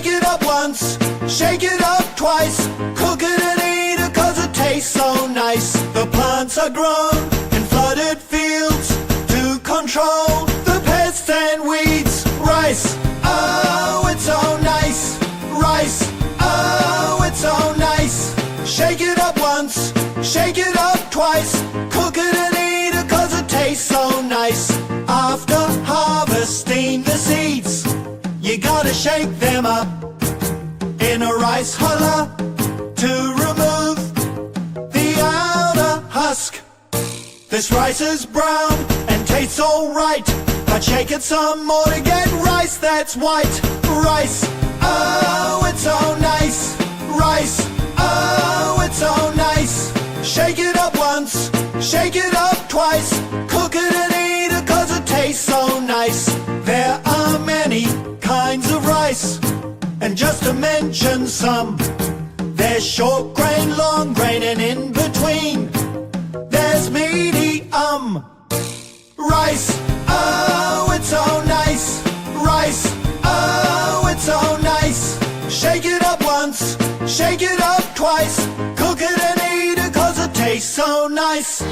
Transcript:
it up once, shake it up twice, cook it and eat it 'cause it tastes so nice. The plants are grown in flooded fields to control the pests and weeds. Rice, oh it's so nice. Rice, oh it's so nice. Shake it up once, shake it up twice, cook it and eat it 'cause it tastes so nice. After harvesting the seeds, you gotta shake them up in a rice huller to remove the outer husk. This rice is brown and tastes alright, but shake it some more to get rice that's white. Rice, oh it's so nice. Rice, oh it's so nice. Shake it up once, shake it up twice, cook it and eat it 'cause it tastes so nice. There are many kinds of rice, and just to mention some, there's short grain, long grain, and in between there's medium rice. Oh it's so nice. Rice, oh it's so nice. Shake it up once, shake it up twice, cook it and eat it 'cause it tastes so nice.